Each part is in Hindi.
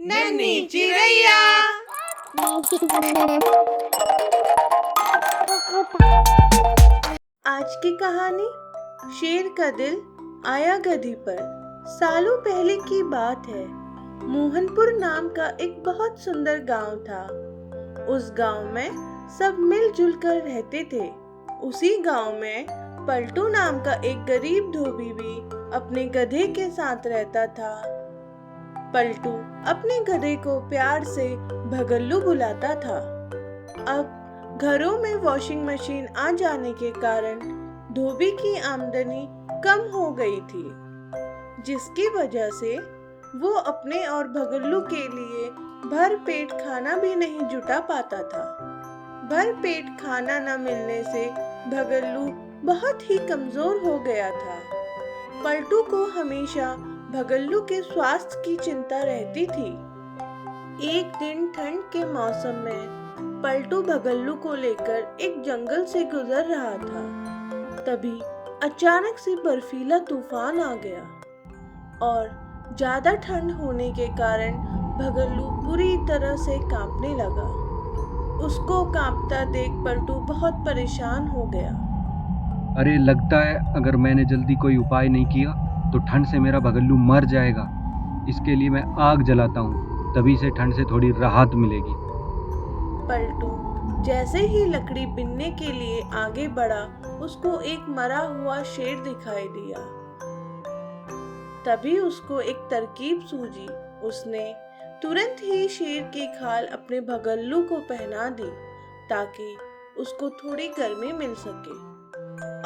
नन्ही चिड़ैया। आज की कहानी शेर का दिल आया गधी पर। सालों पहले की बात है। मोहनपुर नाम का एक बहुत सुंदर गांव था। उस गांव में सब मिलजुल कर रहते थे। उसी गांव में पलटू नाम का एक गरीब धोबी भी अपने गधे के साथ रहता था। पलटू अपने गधे को प्यार से भगल्लू बुलाता था। अब घरों में वॉशिंग मशीन आ जाने के कारण धोबी की आमदनी कम हो गई थी, जिसकी वजह से वो अपने और भगल्लू के लिए भर पेट खाना भी नहीं जुटा पाता था। भर पेट खाना न मिलने से भगल्लू बहुत ही कमजोर हो गया था। पलटू को हमेशा भगल्लू के स्वास्थ्य की चिंता रहती थी। एक दिन ठंड के मौसम में पलटू भगल्लू को लेकर एक जंगल से गुजर रहा था। तभी अचानक से बर्फीला तूफान आ गया और ज्यादा ठंड होने के कारण भगल्लू बुरी तरह से कांपने लगा। उसको कांपता देख पलटू बहुत परेशान हो गया। अरे, लगता है अगर मैंने जल्दी कोई उपाय नहीं किया तो ठंड से मेरा भगल्लू मर जाएगा। इसके लिए मैं आग जलाता हूँ, तभी से ठंड से थोड़ी राहत मिलेगी। पलटू जैसे ही लकड़ी बीनने के लिए आगे बढ़ा, उसको एक मरा हुआ शेर दिखाई दिया। तभी उसको एक तरकीब सूझी। उसने तुरंत ही शेर की खाल अपने भगल्लू को पहना दी ताकि उसको थोड़ी गर्मी मिल सके,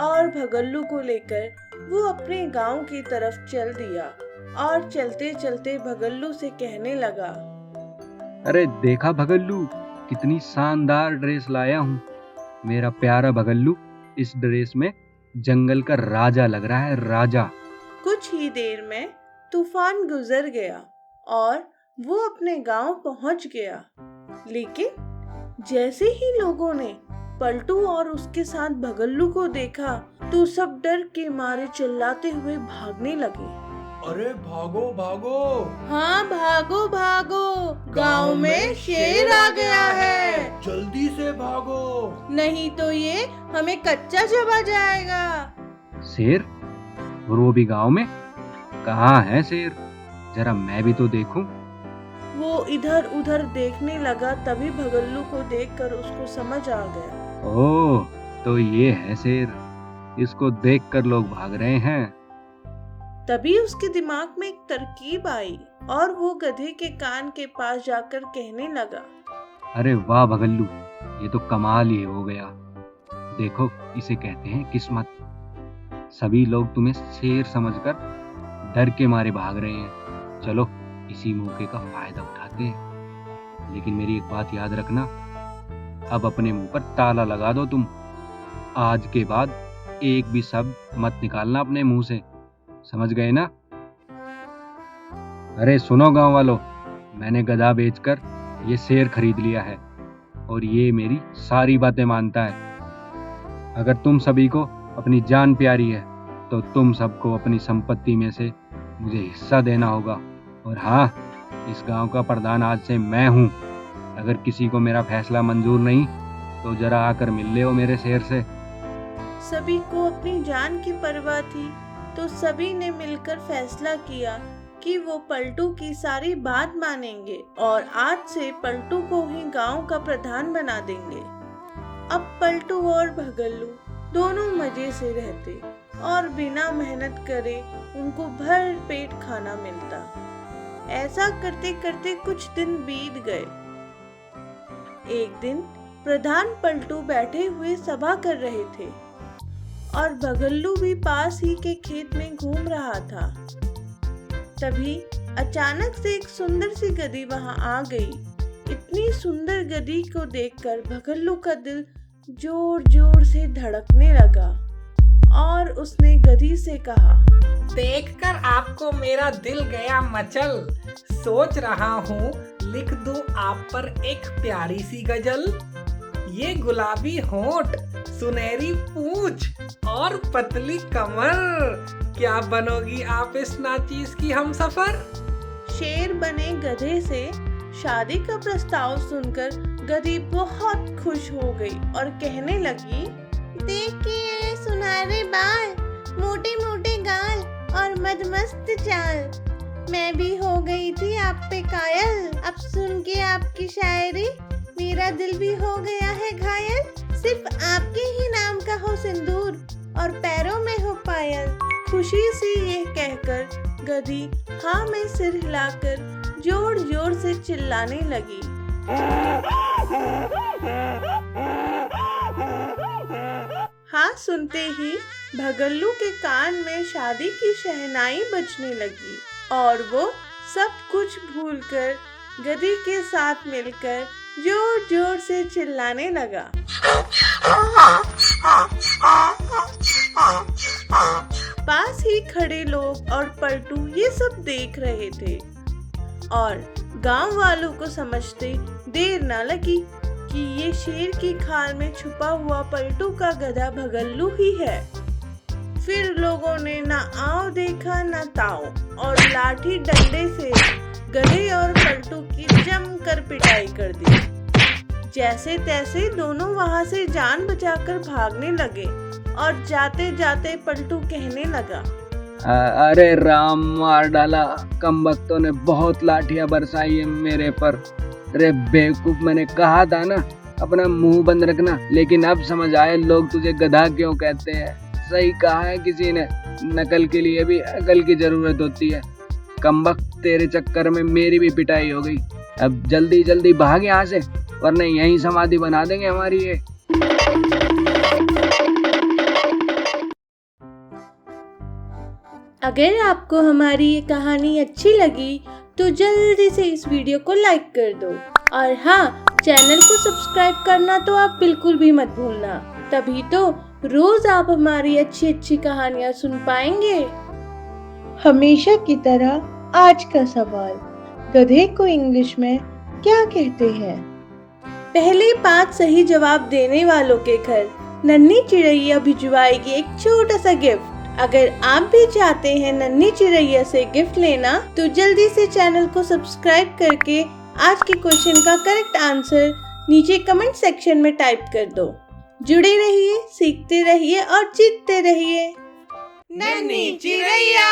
और भगल्लू को लेकर वो अपने गांव की तरफ चल दिया और चलते चलते भगल्लू से कहने लगा, अरे देखा भगल्लू, कितनी शानदार ड्रेस लाया हूँ। मेरा प्यारा भगल्लू इस ड्रेस में जंगल का राजा लग रहा है, राजा। कुछ ही देर में तूफान गुजर गया और वो अपने गांव पहुंच गया। लेकिन जैसे ही लोगों ने पलटू और उसके साथ भगल्लू को देखा तो सब डर के मारे चिल्लाते हुए भागने लगे। अरे भागो भागो! हाँ, भागो भागो, गांव में शेर आ गया है। जल्दी से भागो, नहीं तो ये हमें कच्चा चबा जाएगा। शेर? और वो भी गांव में? कहाँ है शेर? जरा मैं भी तो देखूं। वो इधर उधर देखने लगा। तभी भगल्लू को देखकर उसको समझ आ गया। ओह, तो ये है शेर। इसको देखकर लोग भाग रहे हैं। तभी उसके दिमाग में एक तरकीब आई और वो गधे के कान के पास जाकर कहने लगा, अरे वाह भगल्लू, ये तो कमाल ही हो गया। देखो, इसे कहते हैं किस्मत। सभी लोग तुम्हें शेर समझकर डर के मारे भाग रहे हैं। चलो, इसी मौके का फायदा उठाते हैं। लेकिन मेरी एक बात याद रखना, अब अपने मुंह पर ताला लगा दो तुम। आज के बाद एक भी शब्द मत निकालना अपने मुंह से, समझ गए ना? अरे सुनो गांव वालों, मैंने गधा बेचकर ये शेर खरीद लिया है और ये मेरी सारी बातें मानता है। अगर तुम सभी को अपनी जान प्यारी है तो तुम सबको अपनी संपत्ति में से मुझे हिस्सा देना होगा। और हाँ, इस गांव का प्रधान आज से मैं हूँ। अगर किसी को मेरा फैसला मंजूर नहीं तो जरा आकर मिल ले मेरे शेर से। सभी को अपनी जान की परवाह थी, तो सभी ने मिलकर फैसला किया कि वो पलटू की सारी बात मानेंगे और आज से पलटू को ही गांव का प्रधान बना देंगे। अब पलटू और भगल्लू दोनों मजे से रहते और बिना मेहनत करे उनको भर पेट खाना मिलता। ऐसा करते करते कुछ दिन बीत गए। एक दिन प्रधान पलटू बैठे हुए सभा कर रहे थे और भगल्लू भी पास ही के खेत में घूम रहा था। तभी अचानक से एक सुंदर सी गधी वहां आ गई। इतनी सुंदर गधी को देखकर भगल्लू का दिल जोर जोर से धड़कने लगा और उसने गधी से कहा, देखकर आपको मेरा दिल गया मचल। सोच रहा हूँ लिख दूं आप पर एक प्यारी सी गजल। ये गुलाबी होंठ, सुनहरी पूंछ और पतली कमर, क्या बनोगी आप इस नाचीज की हमसफर। शेर बने गधे से शादी का प्रस्ताव सुनकर गधी बहुत खुश हो गई और कहने लगी, देखिए सुनहरे बाल, मोटे मोटे गाल और मदमस्त चाल। मैं भी हो गई थी आप पे कायल, अब सुन के आपकी शायरी मेरा दिल भी हो गया है घायल। सिर्फ आपके ही नाम का हो सिंदूर और पैरों में हो पायल। खुशी सी ये कहकर गधी हाँ में सिर हिलाकर जोर जोर से चिल्लाने लगी। हाँ सुनते ही भगल्लू के कान में शादी की शहनाई बजने लगी और वो सब कुछ भूलकर गधी के साथ मिलकर जोर जोर से चिल्लाने लगा। पास ही खड़े लोग और पलटू ये सब देख रहे थे और गांव वालों को समझते देर न लगी कि ये शेर की खाल में छुपा हुआ पलटू का गधा भगल्लू ही है। फिर लोगों ने ना आव देखा ना ताव और लाठी डंडे से गधे और पलटू की जमकर पिटाई कर दी। जैसे तैसे दोनों वहां से जान बचाकर भागने लगे और जाते जाते पलटू कहने लगा, अरे राम, मार डाला, कमबख्तों ने बहुत लाठियां बरसाई है मेरे पर। अरे बेवकूफ, मैंने कहा था ना अपना मुंह बंद रखना, लेकिन अब समझ आए लोग तुझे गधा क्यों कहते हैं। सही कहा है किसी ने, नकल के लिए भी अकल की जरूरत होती है। कमबख्त, तेरे चक्कर में मेरी भी पिटाई हो गई। अब जल्दी जल्दी भाग यहाँ से, वरना यहीं समाधि बना देंगे हमारी ये। अगर आपको हमारी ये कहानी अच्छी लगी तो जल्दी से इस वीडियो को लाइक कर दो और हाँ, चैनल को सब्सक्राइब करना तो आप बिल्कुल भी मत भूलना, तभी तो रोज आप हमारी अच्छी अच्छी कहानियाँ सुन पाएंगे। हमेशा की तरह आज का सवाल, गधे को इंग्लिश में क्या कहते हैं? पहले 5 सही जवाब देने वालों के घर नन्ही चिड़ैया भिजवाएगी एक छोटा सा गिफ्ट। अगर आप भी चाहते हैं नन्ही चिड़ैया से गिफ्ट लेना तो जल्दी से चैनल को सब्सक्राइब करके आज के क्वेश्चन का करेक्ट आंसर नीचे कमेंट सेक्शन में टाइप कर दो। जुड़े रहिए, सीखते रहिए और जीतते रहिए। नन्ही चिड़ैया।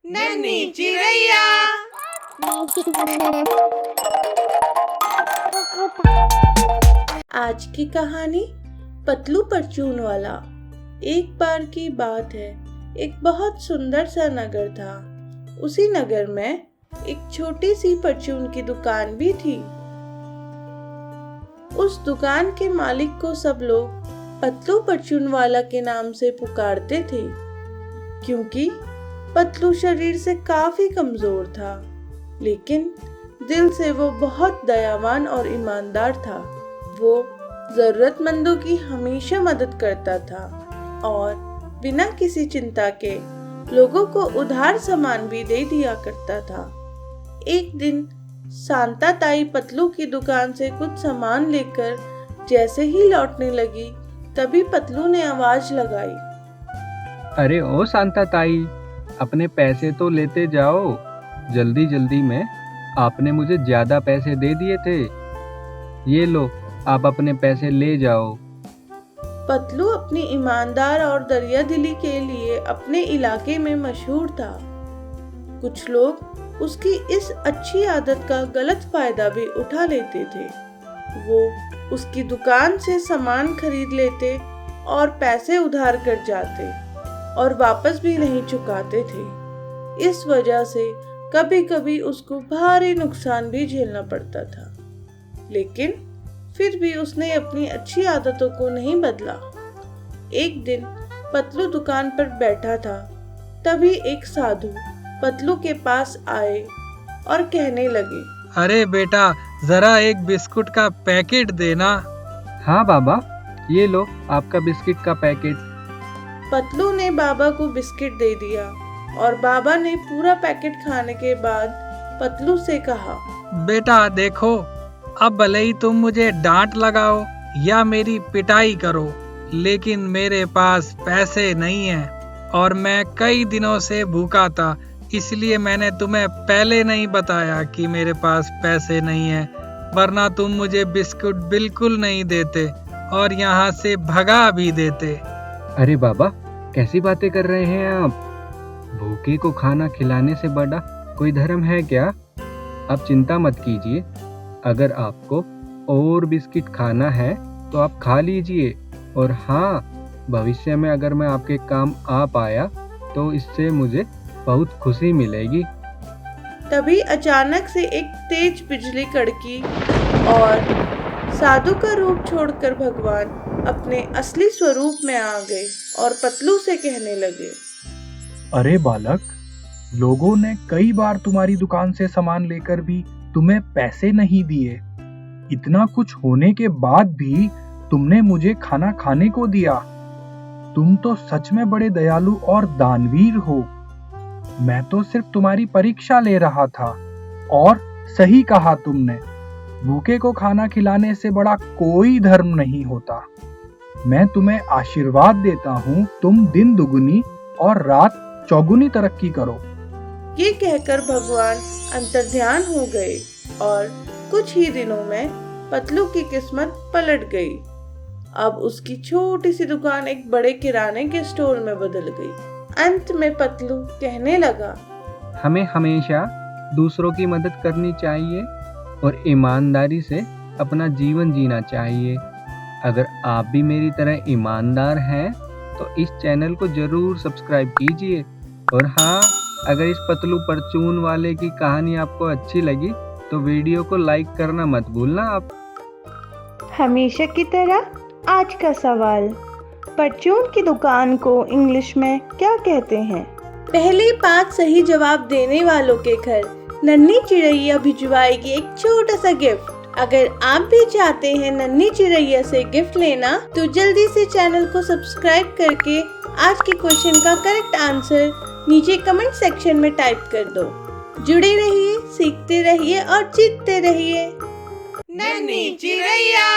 नन्ही चिड़ैया। आज की कहानी पतलू परचून वाला। एक बार की बात है, एक बहुत सुंदर सा नगर था। उसी नगर में एक छोटी सी परचून की दुकान भी थी। उस दुकान के मालिक को सब लोग पतलू परचून वाला के नाम से पुकारते थे, क्योंकि पतलू शरीर से काफी कमजोर था, लेकिन दिल से वो बहुत दयावान और ईमानदार था। वो जरूरतमंदों की हमेशा मदद करता था और बिना किसी चिंता के लोगों को उधार सामान भी दे दिया करता था। एक दिन शांता ताई पतलू की दुकान से कुछ सामान लेकर जैसे ही लौटने लगी, तभी पतलू ने आवाज लगाई, अरे ओ शांता ताई, अपने पैसे तो लेते जाओ जल्दी जल्दी में। आपने मुझे ज्यादा पैसे दे दिए थे, ये लो आप अपने पैसे ले जाओ। पतलू अपनी ईमानदार और दरिया दिली के लिए अपने इलाके में मशहूर था। कुछ लोग उसकी इस अच्छी आदत का गलत फायदा भी उठा लेते थे। वो उसकी दुकान से सामान खरीद लेते और पैसे उधार कर जाते और वापस भी नहीं चुकाते थे। इस वजह से कभी कभी उसको भारी नुकसान भी झेलना पड़ता था, लेकिन फिर भी उसने अपनी अच्छी आदतों को नहीं बदला। एक दिन पतलू दुकान पर बैठा था, तभी एक साधु पतलू के पास आए और कहने लगे, अरे बेटा, जरा एक बिस्कुट का पैकेट देना। हाँ बाबा, ये लो आपका बिस्किट का पैकेट। पतलू ने बाबा को बिस्किट दे दिया और बाबा ने पूरा पैकेट खाने के बाद पतलू से कहा, बेटा देखो, अब भले ही तुम मुझे डांट लगाओ या मेरी पिटाई करो, लेकिन मेरे पास पैसे नहीं हैं और मैं कई दिनों से भूखा था, इसलिए मैंने तुम्हें पहले नहीं बताया कि मेरे पास पैसे नहीं हैं, वरना तुम मुझे बिस्कुट बिल्कुल नहीं देते और यहाँ से भगा भी देते। अरे बाबा, कैसी बातें कर रहे हैं आप? भूखे को खाना खिलाने से बड़ा कोई धर्म है क्या? आप चिंता मत कीजिए, अगर आपको और बिस्किट खाना है तो आप खा लीजिए। और हाँ, भविष्य में अगर मैं आपके काम आ पाया तो इससे मुझे बहुत खुशी मिलेगी। तभी अचानक से एक तेज बिजली कड़की और साधु का रूप छोड़कर भगवान अपने असली स्वरूप में आ गए और पतलू से कहने लगे, अरे बालक, लोगों ने कई बार तुम्हारी दुकान से सामान लेकर भी तुम्हें पैसे नहीं दिए। इतना कुछ होने के बाद भी तुमने मुझे खाना खाने को दिया। तुम तो सच में बड़े दयालु और दानवीर हो। मैं तो सिर्फ तुम्हारी परीक्षा ले रहा था। और सही कहा तुमने, भूखे को खाना खिलाने से बड़ा कोई धर्म नहीं होता। मैं तुम्हें आशीर्वाद देता हूँ, तुम दिन दुगुनी और रात चौगुनी तरक्की करो। ये कहकर भगवान अंतर्ध्यान हो गए और कुछ ही दिनों में पतलू की किस्मत पलट गई। अब उसकी छोटी सी दुकान एक बड़े किराने के स्टोर में बदल गई। अंत में पतलू कहने लगा, हमें हमेशा दूसरों की मदद करनी चाहिए और ईमानदारी से अपना जीवन जीना चाहिए। अगर आप भी मेरी तरह ईमानदार हैं तो इस चैनल को जरूर सब्सक्राइब कीजिए। और हाँ, अगर इस पतलू परचून वाले की कहानी आपको अच्छी लगी तो वीडियो को लाइक करना मत भूलना आप। हमेशा की तरह आज का सवाल, परचून की दुकान को इंग्लिश में क्या कहते हैं? पहले 5 सही जवाब देने वालों के घर नन्ही चिड़ैया भिजवाएगी एक छोटा सा गिफ्ट। अगर आप भी चाहते हैं नन्ही चिड़ैया से गिफ्ट लेना तो जल्दी से चैनल को सब्सक्राइब करके आज के क्वेश्चन का करेक्ट आंसर नीचे कमेंट सेक्शन में टाइप कर दो। जुड़े रहिए, सीखते रहिए और जीतते रहिए। नन्ही चिड़ैया।